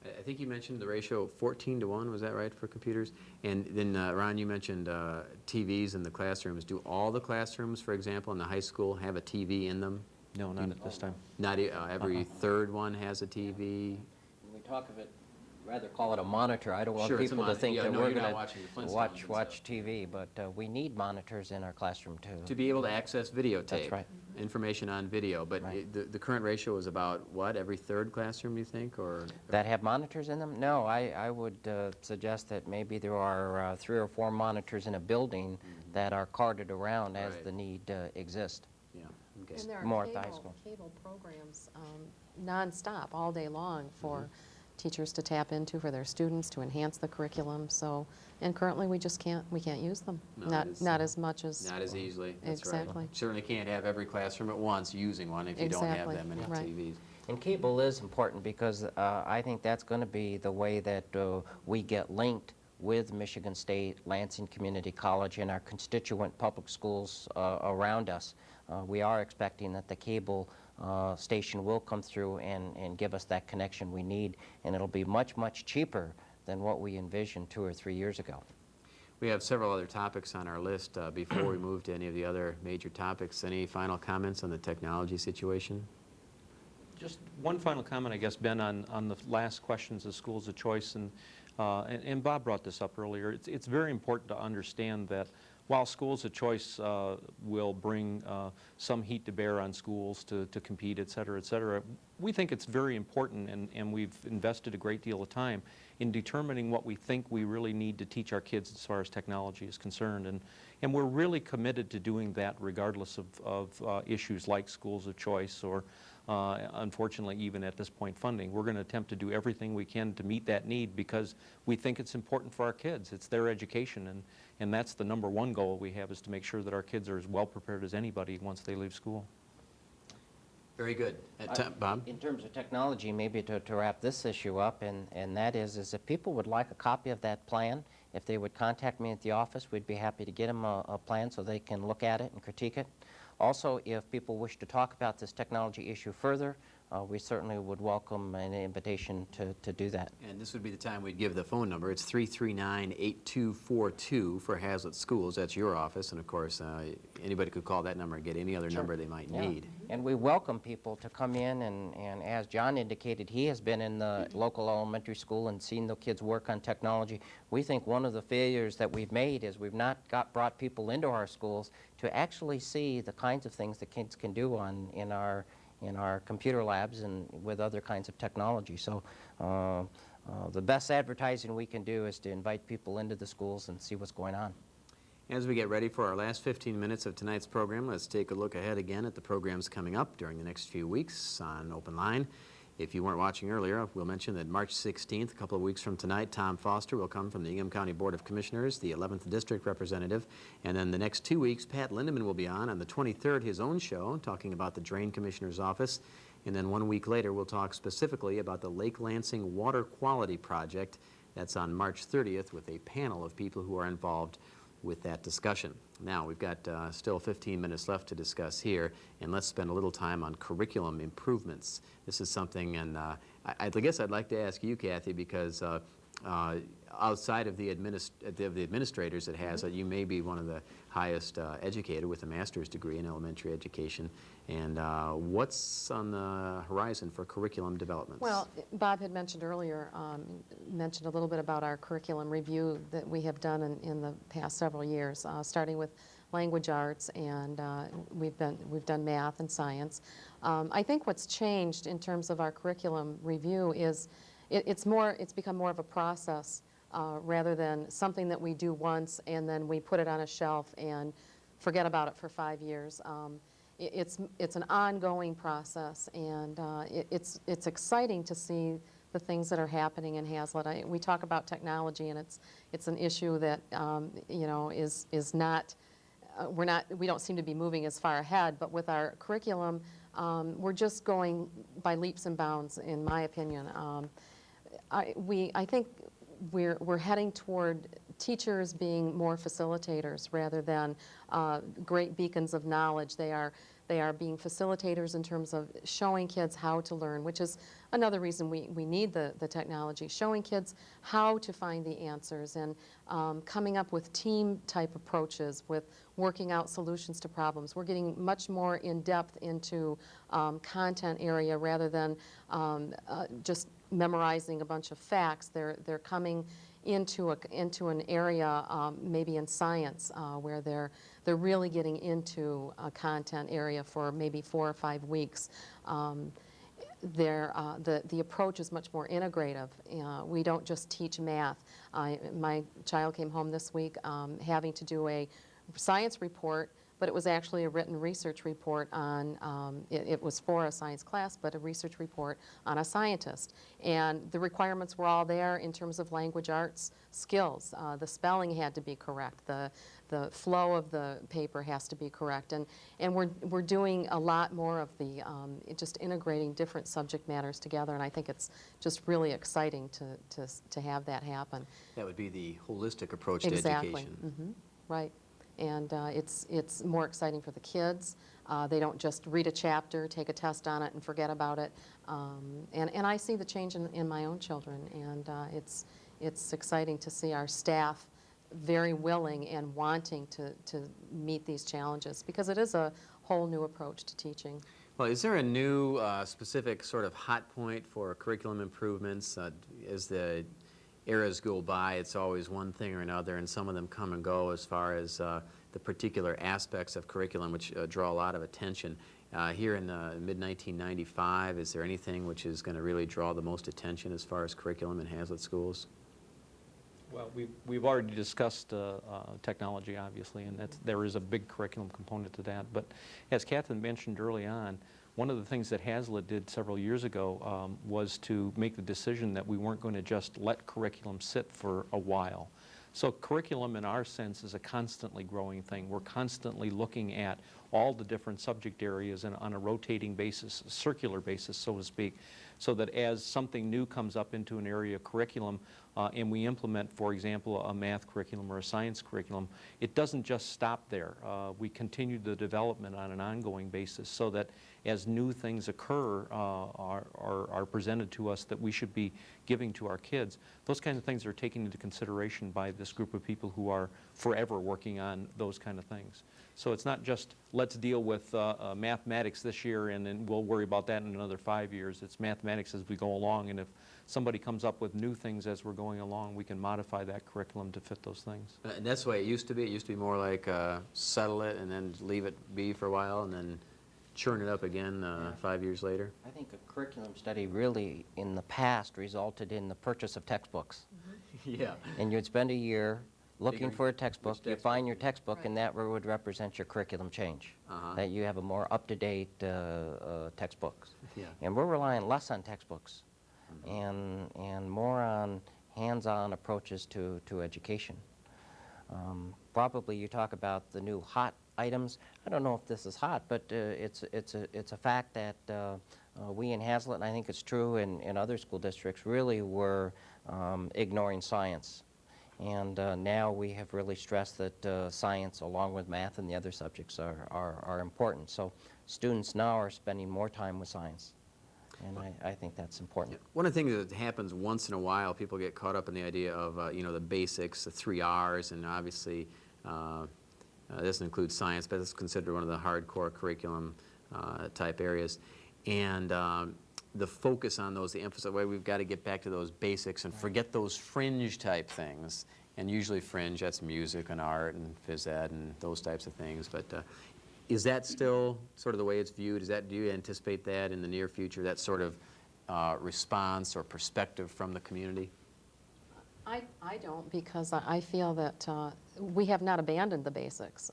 I think you mentioned the ratio 14-1, was that right, for computers? And then, Ron, you mentioned TVs in the classrooms. Do all the classrooms, for example, in the high school have a TV in them? No, not at this time. Not every third one has a TV? When we talk of it, rather call it a monitor. I don't want Sure, it's a people to monitor. think Yeah, that no, we're you're not going watching the to Flintstones watch and TV, but we need monitors in our classroom too. To be able to access videotape. That's right. Information on video. But Right. the current ratio is about, what, every third classroom, you think? Or That have monitors in them? No, I would suggest that maybe there are 3 or 4 monitors in a building that are carted around as Right. the need exists. Yeah, okay. And there More are at the high school. cable programs nonstop, all day long, for teachers to tap into for their students to enhance the curriculum. So, and currently we just can't use them. No, not it is, not as much as Not as easily, that's right. Exactly. Certainly can't have every classroom at once using one if you don't have Exactly, that many right. TVs. And cable is important because I think that's going to be the way that we get linked with Michigan State, Lansing Community College, and our constituent public schools around us. We are expecting that the cable station will come through and give us that connection we need, and it'll be much, much cheaper than what we envisioned 2 or 3 years ago. We have several other topics on our list. Before we move to any of the other major topics, any final comments on the technology situation? Just one final comment, I guess, Ben, on the last questions of schools of choice, and Bob brought this up earlier. It's very important to understand that while schools of choice will bring some heat to bear on schools to compete, et cetera, we think it's very important, and we've invested a great deal of time in determining what we think we really need to teach our kids as far as technology is concerned. And we're really committed to doing that regardless of issues like schools of choice or, unfortunately, even at this point, funding. We're going to attempt to do everything we can to meet that need because we think it's important for our kids. It's their education, and that's the number one goal we have, is to make sure that our kids are as well prepared as anybody once they leave school. Very good. Bob? In terms of technology, maybe to wrap this issue up, and that is if people would like a copy of that plan, if they would contact me at the office, we'd be happy to get them a plan so they can look at it and critique it. Also, if people wish to talk about this technology issue further, we certainly would welcome an invitation to do that. And this would be the time we'd give the phone number. It's 339-8242 for Hazlet Schools. That's your office. And, of course, anybody could call that number and get any other number they might need. And we welcome people to come in, and as John indicated, he has been in the local elementary school and seen the kids work on technology. We think one of the failures that we've made is we've not brought people into our schools to actually see the kinds of things that kids can do in our computer labs and with other kinds of technology. So the best advertising we can do is to invite people into the schools and see what's going on. As we get ready for our last 15 minutes of tonight's program, let's take a look ahead again at the programs coming up during the next few weeks on Open Line. If you weren't watching earlier, we'll mention that March 16th, a couple of weeks from tonight, Tom Foster will come from the Ingham County Board of Commissioners, the 11th District Representative. And then the next 2 weeks, Pat Lindeman will be on the 23rd, his own show, talking about the Drain Commissioner's Office. And then 1 week later, we'll talk specifically about the Lake Lansing Water Quality Project. That's on March 30th with a panel of people who are involved with that discussion. Now, we've got still 15 minutes left to discuss here, and let's spend a little time on curriculum improvements. This is something, and I guess I'd like to ask you, Kathy, because outside of the administrators it has, you may be one of the highest educated with a master's degree in elementary education. And what's on the horizon for curriculum developments? Well, Bob had mentioned earlier, mentioned a little bit about our curriculum review that we have done in the past several years, starting with language arts, and we've done math and science. I think what's changed in terms of our curriculum review is it's become more of a process rather than something that we do once and then we put it on a shelf and forget about it for 5 years. It's an ongoing process, and it's exciting to see the things that are happening in Hazlitt. We talk about technology, and it's an issue that is not we don't seem to be moving as far ahead. But with our curriculum, we're just going by leaps and bounds, in my opinion. I think we're heading toward teachers being more facilitators rather than great beacons of knowledge. They are being facilitators in terms of showing kids how to learn, which is another reason we need the technology, showing kids how to find the answers and coming up with team-type approaches with working out solutions to problems. We're getting much more in-depth into content area rather than just memorizing a bunch of facts. They're coming into an area, maybe in science, where they're really getting into a content area for maybe 4 or 5 weeks. The approach is much more integrative. We don't just teach math. My child came home this week having to do a science report, but it was actually a written research report on, it was for a science class, but a research report on a scientist. And the requirements were all there in terms of language arts skills. The spelling had to be correct. The flow of the paper has to be correct. And we're doing a lot more of the, just integrating different subject matters together, and I think it's just really exciting to have that happen. That would be the holistic approach to Exactly. education. Mm-hmm. Right. And it's more exciting for the kids. They don't just read a chapter, take a test on it, and forget about it. And I see the change in my own children, and it's exciting to see our staff very willing and wanting to meet these challenges, because it is a whole new approach to teaching. Well, is there a new specific sort of hot point for curriculum improvements? As the eras go by, it's always one thing or another, and some of them come and go as far as the particular aspects of curriculum which draw a lot of attention. Here in mid-1995, is there anything which is going to really draw the most attention as far as curriculum in Hazlitt schools? Well, we've already discussed technology, obviously, and there is a big curriculum component to that. But as Catherine mentioned early on, one of the things that Hazlitt did several years ago was to make the decision that we weren't going to just let curriculum sit for a while. So curriculum, in our sense, is a constantly growing thing. We're constantly looking at all the different subject areas and on a rotating basis, a circular basis, so to speak, so that as something new comes up into an area of curriculum and we implement, for example, a math curriculum or a science curriculum, it doesn't just stop there. We continue the development on an ongoing basis so that as new things occur are presented to us that we should be giving to our kids. Those kinds of things are taken into consideration by this group of people who are forever working on those kind of things. So it's not just let's deal with mathematics this year and then we'll worry about that in another 5 years. It's mathematics as we go along, and if somebody comes up with new things as we're going along, we can modify that curriculum to fit those things. And that's the way it used to be. It used to be more like settle it and then leave it be for a while and then churn it up again 5 years later. I think a curriculum study really, in the past, resulted in the purchase of textbooks. Yeah. And you'd spend a year looking for a textbook, you find your textbook, Right. and that would represent your curriculum change. That you have a more up-to-date textbooks. Yeah. And we're relying less on textbooks and more on hands-on approaches to education. Probably you talk about the new hot items. I don't know if this is hot, but it's a fact that we in Hazlet, and I think it's true in other school districts, really were ignoring science. And now we have really stressed that science, along with math and the other subjects, are important. So students now are spending more time with science, and I think that's important. One of the things that happens once in a while, people get caught up in the idea of, you know, the basics, the 3 R's, and obviously this includes science, but it's considered one of the hardcore curriculum type areas. And the focus on those, the emphasis, well, we've got to get back to those basics and forget those fringe type things. And usually fringe, that's music and art and phys ed and those types of things. But is that still sort of the way it's viewed? Do you anticipate that in the near future, that sort of response or perspective from the community? I don't, because I feel that we have not abandoned the basics.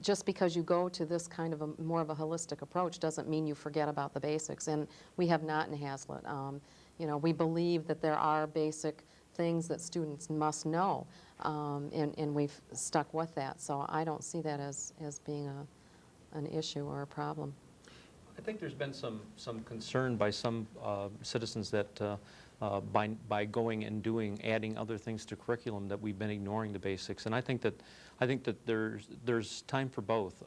Just because you go to this kind of more of a holistic approach doesn't mean you forget about the basics, and we have not in Hazlet. You know, we believe that there are basic things that students must know, and we've stuck with that. So I don't see that as being an issue or a problem. I think there's been some concern by some citizens that by going and adding other things to curriculum, that we've been ignoring the basics. And I think that there's time for both.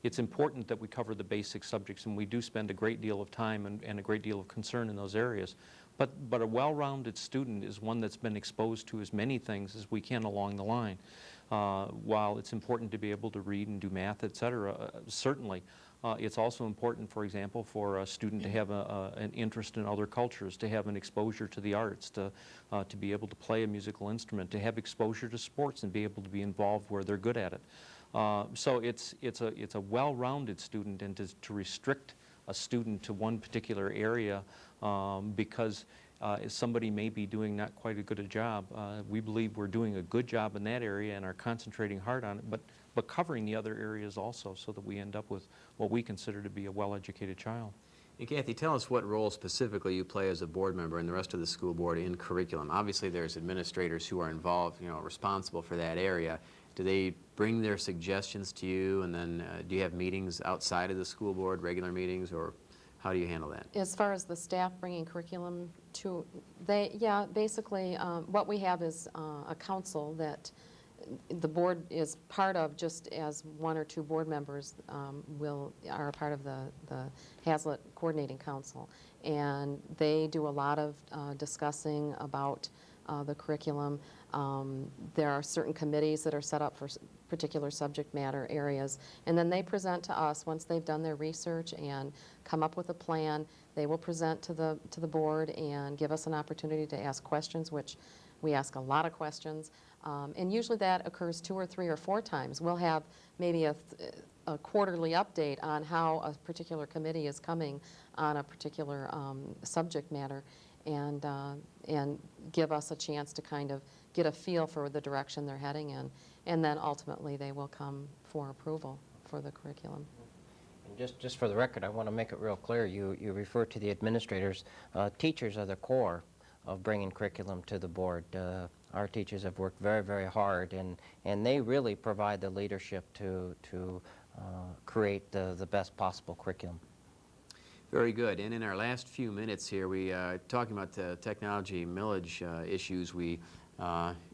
It's important that we cover the basic subjects, and we do spend a great deal of time and a great deal of concern in those areas. But a well-rounded student is one that's been exposed to as many things as we can along the line. While it's important to be able to read and do math, et cetera, certainly, it's also important, for example, for a student to have an interest in other cultures, to have an exposure to the arts, to be able to play a musical instrument, to have exposure to sports and be able to be involved where they're good at it. So it's a well-rounded student, and to restrict a student to one particular area because somebody may be doing not quite as good a job. We believe we're doing a good job in that area and are concentrating hard on it, but covering the other areas also, so that we end up with what we consider to be a well-educated child. And Kathy, tell us what role specifically you play as a board member and the rest of the school board in curriculum. Obviously, there's administrators who are involved, you know, responsible for that area. Do they bring their suggestions to you, and then do you have meetings outside of the school board, regular meetings, or how do you handle that? As far as the staff bringing curriculum to, basically what we have is a council that the board is part of, just as 1 or 2 board members are a part of the Hazlet Coordinating Council. And they do a lot of discussing about the curriculum. There are certain committees that are set up for particular subject matter areas, and then they present to us once they've done their research and come up with a plan. They will present to the board and give us an opportunity to ask questions, which we ask a lot of questions. And usually that occurs 2 or 3 or 4 times. We'll have maybe a quarterly update on how a particular committee is coming on a particular subject matter, and give us a chance to kind of get a feel for the direction they're heading in. And then ultimately they will come for approval for the curriculum. And just for the record, I want to make it real clear. You refer to the administrators. Teachers are the core of bringing curriculum to the board. Our teachers have worked very, very hard, and they really provide the leadership to create the best possible curriculum. Very good. And in our last few minutes here, we talking about the technology millage issues. We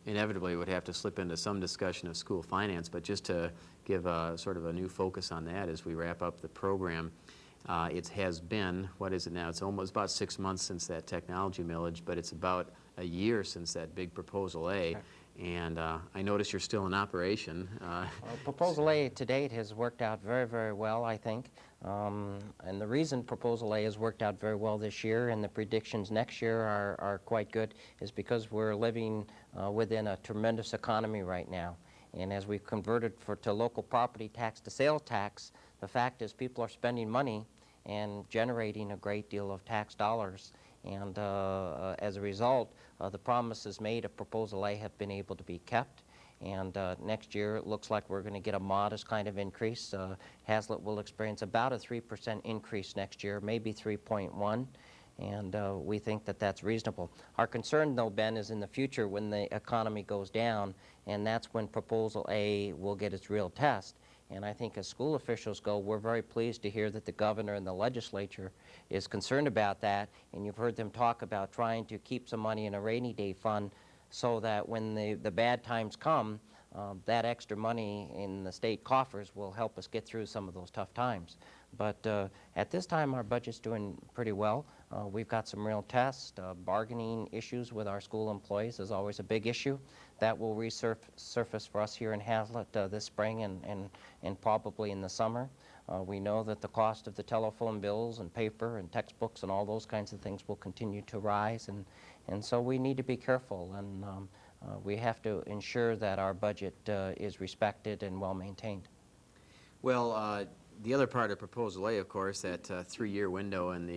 inevitably would have to slip into some discussion of school finance, but just to give sort of a new focus on that as we wrap up the program. It has been, what is it now? It's almost about 6 months since that technology millage, but it's about a year since that big Proposal A. And I notice you're still in operation. Proposal A to date has worked out very, very well, I think. And the reason Proposal A has worked out very well this year, and the predictions next year are quite good, is because we're living within a tremendous economy right now. And as we've converted to local property tax to sales tax, the fact is people are spending money and generating a great deal of tax dollars. And as a result, the promises made of Proposal A have been able to be kept. And next year, it looks like we're going to get a modest kind of increase. Hazlet will experience about a 3% increase next year, maybe 3.1, and we think that that's reasonable. Our concern, though, Ben, is in the future when the economy goes down, and that's when Proposal A will get its real test. And I think as school officials go, we're very pleased to hear that the governor and the legislature is concerned about that, and you've heard them talk about trying to keep some money in a rainy day fund so that when the bad times come, that extra money in the state coffers will help us get through some of those tough times. But at this time, our budget's doing pretty well. We've got some real tests. Bargaining issues with our school employees is always a big issue. That will resurface for us here in Hazlet this spring and probably in the summer. We know that the cost of the telephone bills and paper and textbooks and all those kinds of things will continue to rise, and so we need to be careful, and we have to ensure that our budget is respected and well maintained. Well, the other part of Proposal A, of course, that 3-year window, and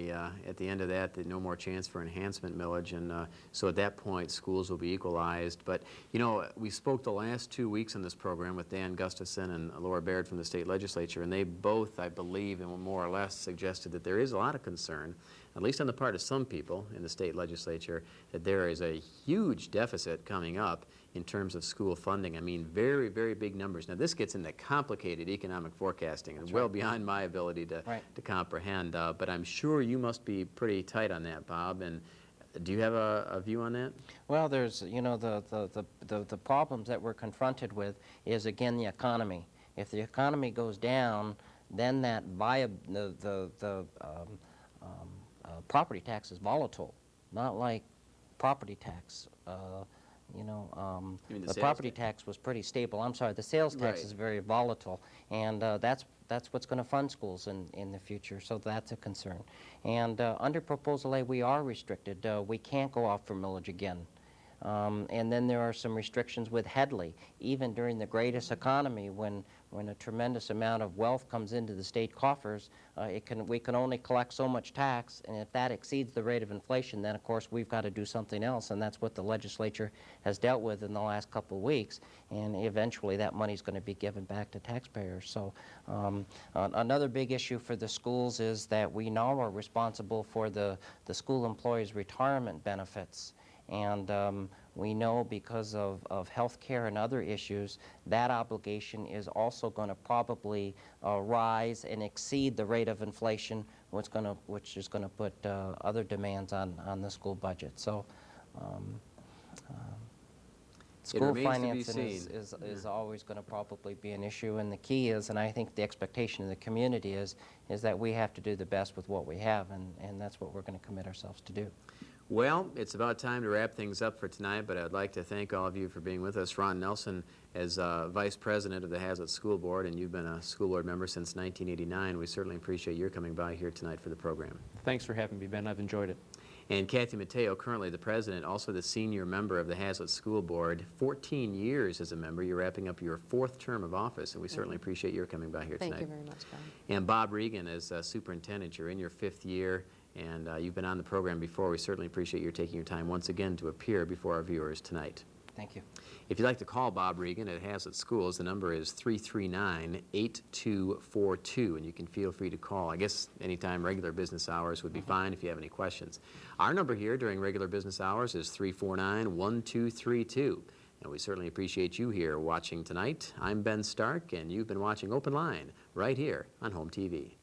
at the end of that, no more chance for enhancement millage, and so at that point, schools will be equalized. But, you know, we spoke the last 2 weeks in this program with Dan Gustafson and Laura Baird from the state legislature, and they both, I believe, and more or less suggested that there is a lot of concern, at least on the part of some people in the state legislature, that there is a huge deficit coming up in terms of school funding. I mean, very, very big numbers. Now, this gets into complicated economic forecasting and well beyond my ability to comprehend, but I'm sure you must be pretty tight on that, Bob, and do you have a view on that? Well, there's, you know, the problems that we're confronted with is, again, the economy. If the economy goes down, then that property tax is volatile, not like property tax. You know, the property tax was pretty stable. I'm sorry, the sales tax is very volatile, and that's what's going to fund schools in the future, so that's a concern. And under Proposal A, we are restricted. We can't go off for millage again. And then there are some restrictions with Headley. Even during the greatest economy, when a tremendous amount of wealth comes into the state coffers, we can only collect so much tax, and if that exceeds the rate of inflation, then of course we've got to do something else, and that's what the legislature has dealt with in the last couple of weeks, and eventually that money is going to be given back to taxpayers. So another big issue for the schools is that we now are responsible for the school employees' retirement benefits. And we know because of health care and other issues, that obligation is also going to probably rise and exceed the rate of inflation, which is going to put other demands on the school budget. So school financing is always going to probably be an issue, and the key is, and I think the expectation of the community is that we have to do the best with what we have, and that's what we're going to commit ourselves to do. Well, it's about time to wrap things up for tonight, but I'd like to thank all of you for being with us. Ron Nelson, as Vice President of the Hazlet School Board, and you've been a school board member since 1989, we certainly appreciate your coming by here tonight for the program. Thanks for having me, Ben. I've enjoyed it. And Kathy Mateo, currently the President, also the senior member of the Hazlet School Board, 14 years as a member. You're wrapping up your 4th term of office, and we certainly appreciate your coming by here tonight. Thank you very much, Bob. And Bob Regan, as Superintendent, you're in your 5th year, and you've been on the program before. We certainly appreciate your taking your time once again to appear before our viewers tonight. Thank you. If you'd like to call Bob Regan at Hazlet Schools, the number is 339-8242, and you can feel free to call. I guess anytime regular business hours would be fine if you have any questions. Our number here during regular business hours is 349-1232, and we certainly appreciate you here watching tonight. I'm Ben Stark, and you've been watching Open Line right here on Home TV.